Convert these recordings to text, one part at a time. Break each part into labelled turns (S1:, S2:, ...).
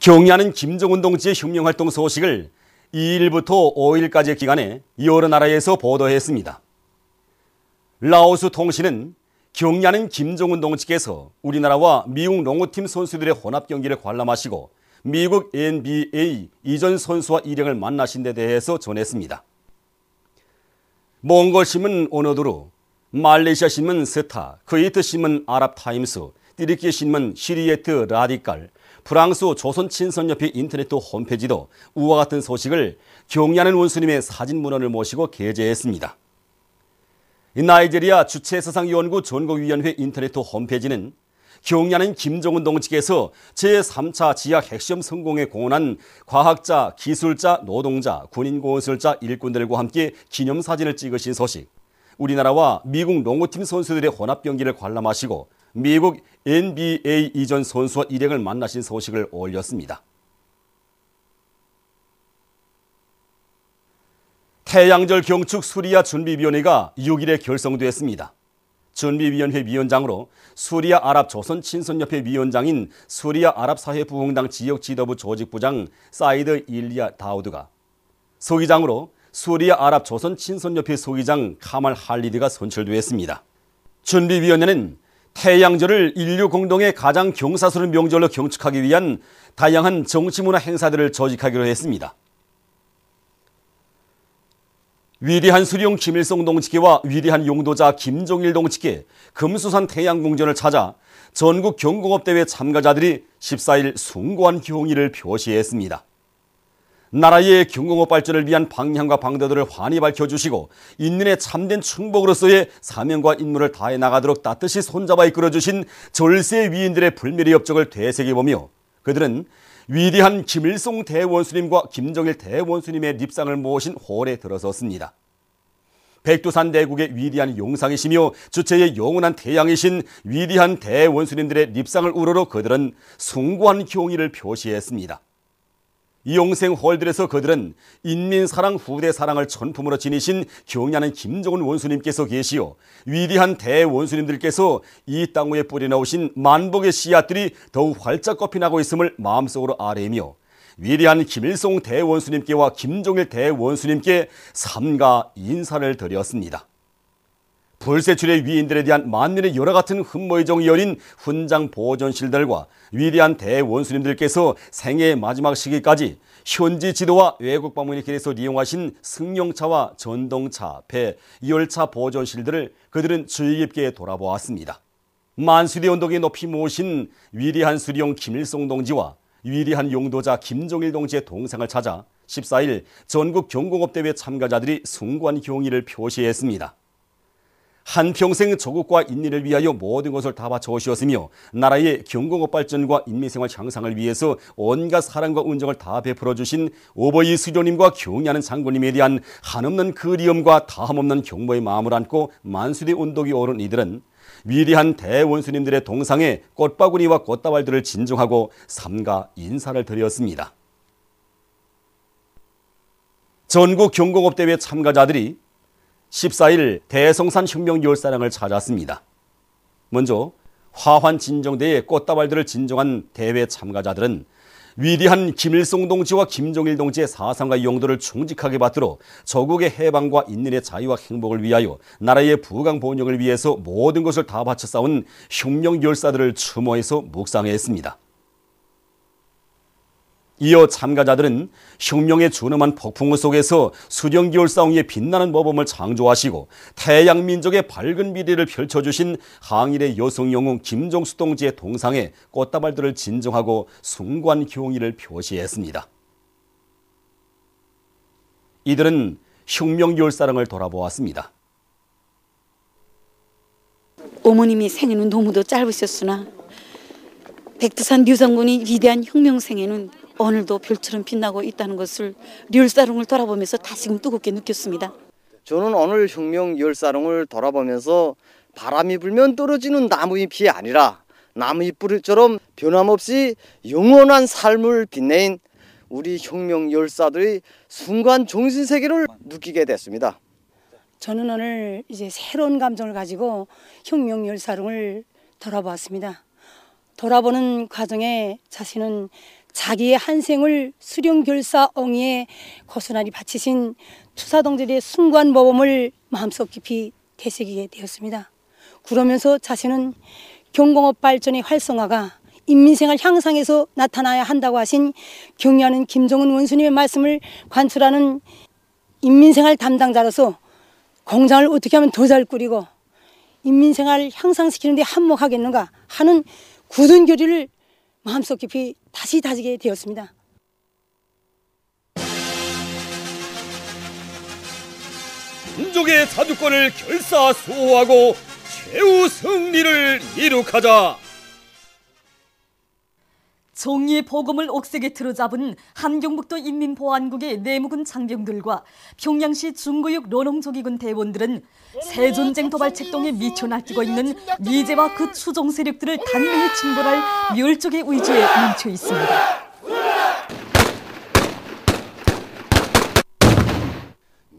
S1: 경야는 김정은 동지의 혁명활동 소식을 2일부터 5일까지의 기간에 여러 나라에서 보도했습니다. 라오스 통신은 경야는 김정은 동지께서 우리나라와 미국 농구팀 선수들의 혼합 경기를 관람하시고 미국 NBA 이전 선수와 일행을 만나신 데 대해서 전했습니다. 몽골신문 오너두루, 말레이시아 신문 스타, 쿠웨이트 신문 아랍타임스, 띠르키 신문 시리에트 라디칼, 프랑스 조선친선협회 인터넷 홈페이지도 우와 같은 소식을 경야는 원수님의 사진문헌을 모시고 게재했습니다. 나이지리아 주체사상연구 전국위원회 인터넷 홈페이지는 경야는 김정은 동지께서 제3차 지하 핵시험 성공에 공헌한 과학자, 기술자, 노동자, 군인공설자, 일꾼들과 함께 기념사진을 찍으신 소식, 우리나라와 미국 농구팀 선수들의 혼합 경기를 관람하시고 미국 NBA 이전 선수와 일행을 만나신 소식을 올렸습니다. 태양절 경축 수리아 준비위원회가 6일에 결성됐습니다. 준비위원회 위원장으로 수리아 아랍 조선친선협회 위원장인 수리아 아랍사회부흥당 지역지도부 조직부장 사이드 일리아 다우드가, 소기장으로 수리아 아랍 조선친선협회 소기장 카말 할리드가 선출되었습니다. 준비위원회는 태양절을 인류 공동의 가장 경사스러운 명절로 경축하기 위한 다양한 정치문화 행사들을 조직하기로 했습니다. 위대한 수령 김일성 동지께와 위대한 용도자 김종일 동지께 금수산 태양궁전을 찾아 전국 경공업대회 참가자들이 14일 숭고한 경의를 표시했습니다. 나라의 경공업 발전을 위한 방향과 방도들을 환히 밝혀주시고 인민의 참된 충복으로서의 사명과 임무를 다해 나가도록 따뜻이 손잡아 이끌어주신 절세 위인들의 불멸의 업적을 되새겨보며 그들은 위대한 김일성 대원수님과 김정일 대원수님의 립상을 모신 홀에 들어섰습니다. 백두산 대국의 위대한 용상이시며 주체의 영원한 태양이신 위대한 대원수님들의 립상을 우러러 그들은 숭고한 경의를 표시했습니다. 영생 홀들에서 그들은 인민사랑 후대사랑을 전품으로 지니신 경야는 김정은 원수님께서 계시어 위대한 대원수님들께서 이 땅 위에 뿌려놓으신 만복의 씨앗들이 더욱 활짝 꽃피나고 있음을 마음속으로 아뢰며 위대한 김일성 대원수님께와 김종일 대원수님께 삼가 인사를 드렸습니다. 불세출의 위인들에 대한 만민의 여러 같은 흠모의 정이 여린 훈장 보존실들과 위대한 대원수님들께서 생애의 마지막 시기까지 현지 지도와 외국 방문의 길에서 이용하신 승용차와 전동차, 배, 열차 보존실들을 그들은 주의 깊게 돌아보았습니다. 만수대 언덕에 높이 모신 위대한 수령 김일성 동지와 위대한 용도자 김종일 동지의 동상을 찾아 14일 전국 경공업대회 참가자들이 숭고한 경의를 표시했습니다. 한평생 조국과 인민을 위하여 모든 것을 다 바쳐 오셨으며 나라의 경공업 발전과 인민생활 향상을 위해서 온갖 사랑과 은정을 다 베풀어 주신 오버이 수령님과 경야는 장군님에 대한 한없는 그리움과 다함없는 경모의 마음을 안고 만수대 언덕이 오른 이들은 위대한 대원수님들의 동상에 꽃바구니와 꽃다발들을 진정하고 삼가 인사를 드렸습니다. 전국 경공업대회 참가자들이 14일 대성산 혁명 열사랑을 찾았습니다. 먼저 화환진정대의 꽃다발들을 진정한 대회 참가자들은 위대한 김일성 동지와 김종일 동지의 사상과 용도를 충직하게 받들어 조국의 해방과 인민의 자유와 행복을 위하여 나라의 부강 번영을 위해서 모든 것을 다 바쳐 싸운 혁명 열사들을 추모해서 묵상했습니다. 이어 참가자들은 혁명의 준엄한 폭풍우 속에서 수령기월 싸움의 빛나는 모범을 창조하시고 태양민족의 밝은 미래를 펼쳐주신 항일의 여성 영웅 김종수 동지의 동상에 꽃다발들을 진정하고 숭고한 경의를 표시했습니다. 이들은 혁명 열사랑을 돌아보았습니다.
S2: 어머님이 생애는 너무도 짧으셨으나 백두산 류성군이 위대한 혁명 생애는 오늘도 별처럼 빛나고 있다는 것을 열사롱을 돌아보면서 다시금 뜨겁게 느꼈습니다.
S3: 저는 오늘 혁명 열사롱을 돌아보면서 바람이 불면 떨어지는 나무잎이 아니라 나무잎처럼 변함없이 영원한 삶을 빛내인 우리 혁명 열사들의 순간 정신세계를 느끼게 됐습니다.
S4: 저는 오늘 이제 새로운 감정을 가지고 혁명 열사롱을 돌아보았습니다. 돌아보는 과정에 자신은 자기의 한 생을 수령결사 엉이에 고스란히 바치신 투사동지의 숭고한 모범을 마음속 깊이 되새기게 되었습니다. 그러면서 자신은 경공업 발전의 활성화가 인민생활 향상에서 나타나야 한다고 하신 경의하는 김정은 원수님의 말씀을 관철하는 인민생활 담당자로서 공장을 어떻게 하면 더 잘 꾸리고 인민생활을 향상시키는 데 한몫하겠는가 하는 굳은 결의를 마음속 깊이 다시 다지게 되었습니다.
S1: 민족의 자주권을 결사수호하고 최후 승리를 이룩하자.
S5: 정의의 복음을 옥색에 틀어잡은 함경북도 인민보안국의 내무군 장병들과 평양시 중구역 런홍조기군 대원들은 새전쟁 도발 책동에 미쳐 날뛰고 있는 미제와 그 추종 세력들을 단명히 침몰할 멸족의 의지에 뭉쳐 있습니다.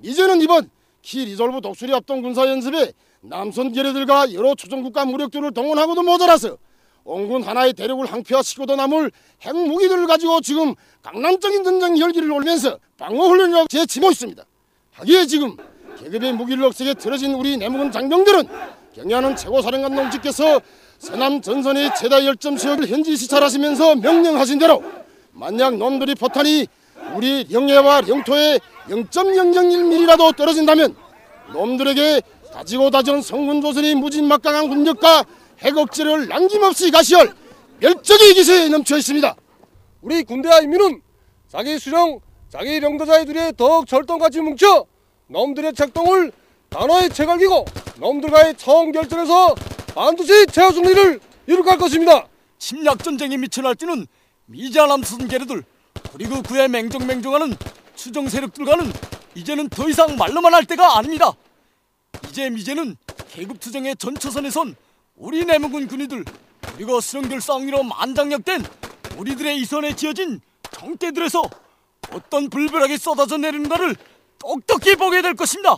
S6: 미제는 이번 키 리졸브 독수리 합동 군사연습에 남선 계례들과 여러 초정국가 무력들을 동원하고도 모자라서 온군 하나의 대륙을 항폐화시키고도 남을 핵무기들을 가지고 지금 강남적인 전쟁 혈기를 올리면서 방어훈련이라고 제치고 있습니다. 하기에 지금 계급의 무기를 억세게 틀어진 우리 내무군 장병들은 경의하는 최고사령관 동지께서 서남 전선의 최다 열점 지역을 현지 시찰하시면서 명령하신 대로 만약 놈들이 포탄이 우리 영해와 영토에 0.001mm라도 떨어진다면 놈들에게 다지고 다져온 성군조선의 무진막강한 군력과 핵억제를 남김없이 가시할 멸적의 기세에 넘쳐 있습니다.
S7: 우리 군대와 인민은 자기 수령, 자기領도자의 둘이 더욱 절동같이 뭉쳐 놈들의 책동을 단호히 채갈기고 놈들과의 처음 결전에서 반드시 최후 승리를 이룩할 것입니다.
S8: 침략전쟁에 미쳐 날뛰는 미자 남선 계류들 그리고 그의 맹종맹종하는 추정 세력들과는 이제는 더 이상 말로만 할 때가 아닙니다. 이제 미제는 계급투쟁의 전초선에 선 우리 내무군 군의들 그리고 수령결사엉이로 만장력된 우리들의 이선에 지어진 정대들에서 어떤 불벼락이 쏟아져 내리는가를 똑똑히 보게 될 것입니다.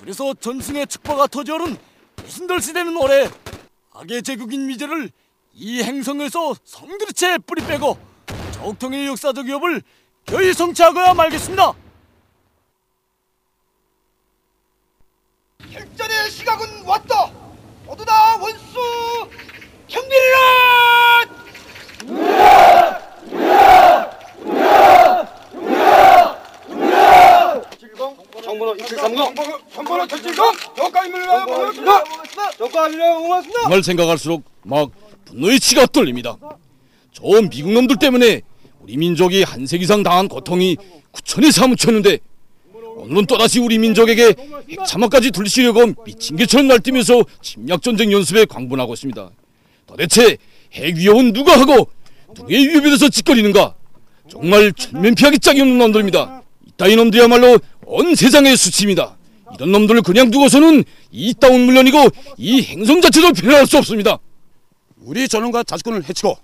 S8: 그래서 전승의 축보가 터져오른 무슨덜시되는 올해 악의 제국인 미제를 이 행성에서 성들이채 뿌리 빼고 적통의 역사적 위협을 겨이 성취하고야 말겠습니다.
S9: 결전의 시각은 왔다. 모두 다 원수 경비를!
S7: 정번호 2730 정번호 770 저가인물과 반갑습니다. 저가인물과 반갑습니다.
S8: 정말 생각할수록 막 분노의 치가 떨립니다. 저 미국 놈들 때문에 우리 민족이 한 세 이상 당한 고통이 구천에 사무쳤는데 오늘은 또다시 우리 민족에게 핵참화까지 들리시려고 미친 개처럼 날뛰면서 침략전쟁 연습에 광분하고 있습니다. 도대체 핵 위협은 누가 하고 누구의 위협에 대해서 짓거리는가? 정말 천면피하기 짝이 없는 놈들입니다. 이따위 놈들이야말로 온 세상의 수치입니다. 이런 놈들을 그냥 두고서는 이 땅은 물론이고 이 행성 자체도 변할 수 없습니다.
S6: 우리 전원과 자주권을 해치고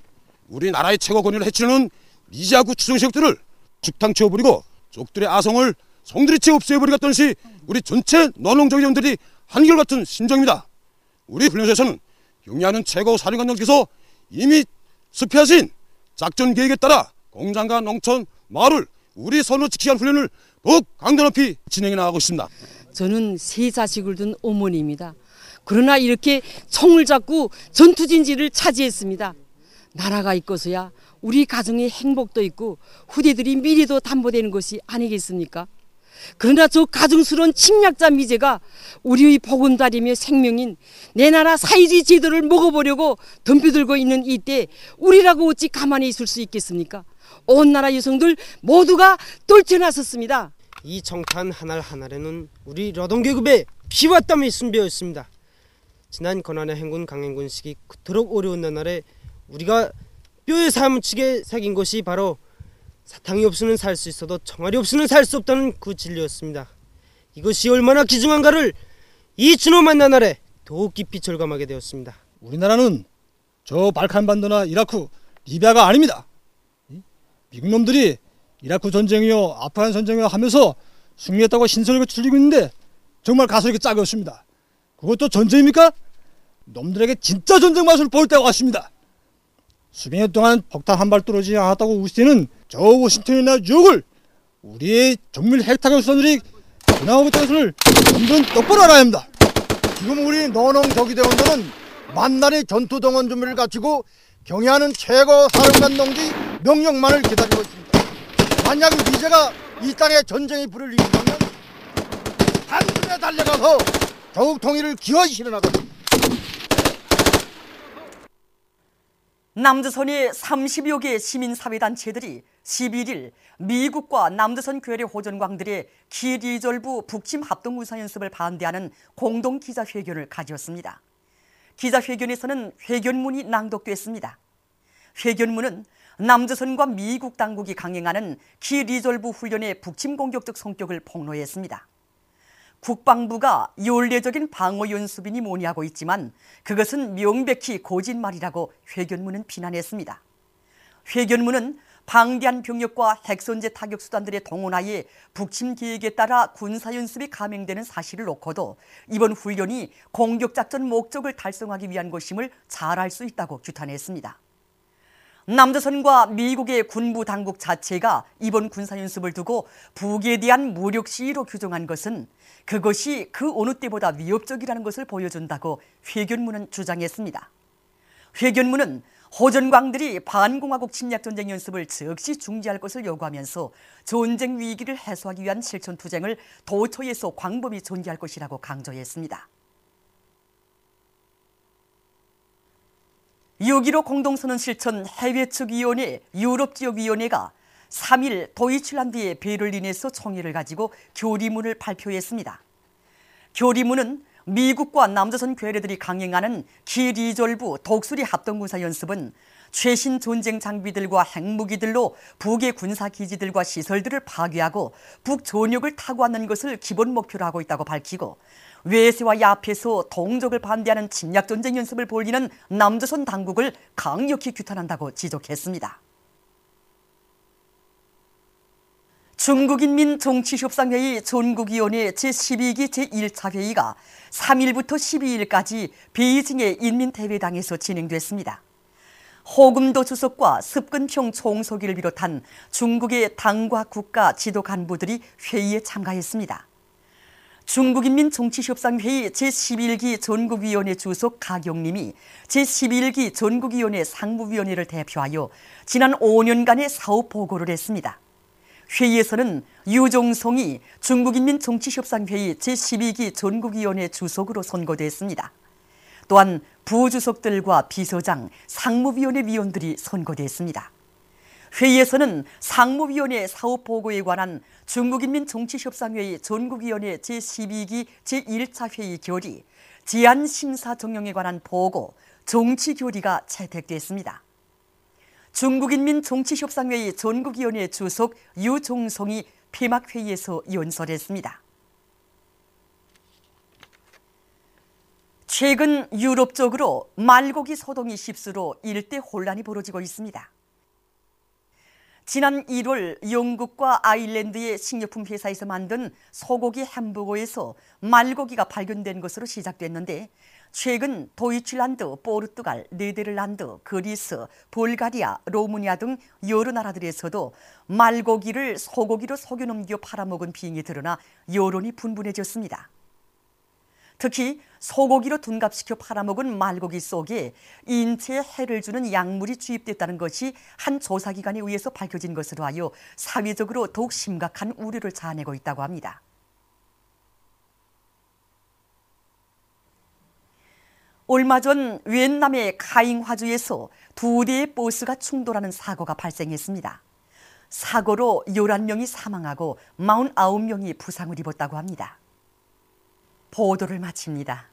S6: 우리나라의 최고 권위를 해치려는 미제하고 추종 세력들을 죽탕 치워버리고 적들의 아성을 성들이채 없애버리겠다는 것이 우리 전체 런홍조기원들이 한결같은 심정입니다. 우리 훈련소에서는 경의하는 최고 사령관님께서 이미 습회하신 작전 계획에 따라 공장과 농촌, 마을, 우리 선을 지키기 위한 훈련을 더욱 강도 높이 진행해 나가고 있습니다.
S10: 저는 세 자식을 둔 어머니입니다. 그러나 이렇게 총을 잡고 전투진지를 차지했습니다. 나라가 있고서야 우리 가정의 행복도 있고 후대들이 미래도 담보되는 것이 아니겠습니까? 그러나 저 가증스러운 침략자 미제가 우리의 보금자리며 생명인 내 나라 사회주의 제도를 먹어보려고 덤벼들고 있는 이때 우리라고 어찌 가만히 있을 수 있겠습니까? 온 나라 여성들 모두가 떨쳐나섰습니다.
S11: 이 정탄 하날 하날에는 우리 노동계급의 피와 땀이 숨벼 있습니다. 지난 고난의 행군 강행군 시기 그토록 어려운 나날에 우리가 뼈에 사무치게 새긴 것이 바로 사탕이 없이는 살 수 있어도 총알이 없이는 살 수 없다는 그 진리였습니다. 이것이 얼마나 귀중한가를 이 준엄한 나날에 더욱 깊이 절감하게 되었습니다.
S12: 우리나라는 저 발칸반도나 이라크, 리비아가 아닙니다. 미국 놈들이 이라크 전쟁이요 아프간 전쟁이요 하면서 승리했다고 신선하게 줄이고 있는데 정말 가설이 짝이 없습니다. 그것도 전쟁입니까? 놈들에게 진짜 전쟁 맛을 보일 때가 왔습니다. 수백 년 동안 폭탄 한 발 떨어지지 않았다고 우시는 저 워싱턴이나 뉴욕을 우리의 정밀 핵타격 수단들이 지나오고 있다는 것을 여러분들은 똑바로 알아야 합니다.
S13: 지금 우리 노농저기대원들은 만날의 전투동원 준비를 갖추고 경의하는 최고 사령관 동지 명령만을 기다리고 있습니다. 만약 미제가 이 땅에 전쟁의 불을 일으키면 한숨에 달려가서 조국 통일을 기어이 실현하겠습니다.
S5: 남조선의 30여 개 시민사회단체들이 11일 미국과 남조선 괴뢰 호전광들의 기리졸부 북침 합동군사연습을 반대하는 공동 기자회견을 가졌습니다. 기자회견에서는 회견문이 낭독됐습니다. 회견문은 남조선과 미국 당국이 강행하는 기리졸부 훈련의 북침 공격적 성격을 폭로했습니다. 국방부가 연례적인 방어 연습이니 뭐니 하고 있지만 그것은 명백히 거짓말이라고 회견문은 비난했습니다. 회견문은 방대한 병력과 핵선제 타격 수단들의 동원하에 북침 계획에 따라 군사연습이 감행되는 사실을 놓고도 이번 훈련이 공격작전 목적을 달성하기 위한 것임을 잘 알 수 있다고 규탄했습니다. 남조선과 미국의 군부 당국 자체가 이번 군사연습을 두고 북에 대한 무력 시위로 규정한 것은 그것이 그 어느 때보다 위협적이라는 것을 보여준다고 회견문은 주장했습니다. 회견문은 호전광들이 반공화국 침략전쟁 연습을 즉시 중지할 것을 요구하면서 전쟁 위기를 해소하기 위한 실천투쟁을 도처에서 광범위 전개할 것이라고 강조했습니다. 6.15 공동선언 실천 해외측위원회 유럽지역위원회가 3일 도이칠란드의 베를린에서 총회를 가지고 교리문을 발표했습니다. 교리문은 미국과 남조선 괴뢰들이 강행하는 기리졸부 독수리 합동군사 연습은 최신 전쟁 장비들과 핵무기들로 북의 군사기지들과 시설들을 파괴하고 북 전역을 타고하는 것을 기본 목표로 하고 있다고 밝히고 외세와 야합해서 동족을 반대하는 침략전쟁 연습을 벌이는 남조선 당국을 강력히 규탄한다고 지적했습니다. 중국인민 정치협상회의 전국위원회 제12기 제1차 회의가 3일부터 12일까지 베이징의 인민대회당에서 진행됐습니다. 호금도 주석과 습근평 총서기를 비롯한 중국의 당과 국가 지도 간부들이 회의에 참가했습니다. 중국인민 정치협상회의 제11기 전국위원회 주석 가경림이 제11기 전국위원회 상무위원회를 대표하여 지난 5년간의 사업 보고를 했습니다. 회의에서는 유종성이 중국인민 정치협상회의 제12기 전국위원회 주석으로 선거됐습니다. 또한 부주석들과 비서장, 상무위원회 위원들이 선거됐습니다. 회의에서는 상무위원회 사업보고에 관한 중국인민 정치협상회의 전국위원회 제12기 제1차 회의 결의, 제안심사 정령에 관한 보고, 정치결의가 채택됐습니다. 중국인민 정치협상회의 전국위원회 주석 유종성이 폐막회의에서 연설했습니다. 최근 유럽 쪽으로 말고기 소동이 휩수로 일대 혼란이 벌어지고 있습니다. 지난 1월 영국과 아일랜드의 식료품 회사에서 만든 소고기 햄버거에서 말고기가 발견된 것으로 시작됐는데 최근 도이칠란드, 포르투갈, 네덜란드, 그리스, 불가리아, 로마니아 등 여러 나라들에서도 말고기를 소고기로 속여넘겨 팔아먹은 비행이 드러나 여론이 분분해졌습니다. 특히 소고기로 둔갑시켜 팔아먹은 말고기 속에 인체에 해를 주는 약물이 주입됐다는 것이 한 조사기관에 의해서 밝혀진 것으로 하여 사회적으로 더욱 심각한 우려를 자아내고 있다고 합니다. 얼마 전 위엔남의 카잉화주에서 2대의 버스가 충돌하는 사고가 발생했습니다. 사고로 11명이 사망하고 49명이 부상을 입었다고 합니다. 보도를 마칩니다.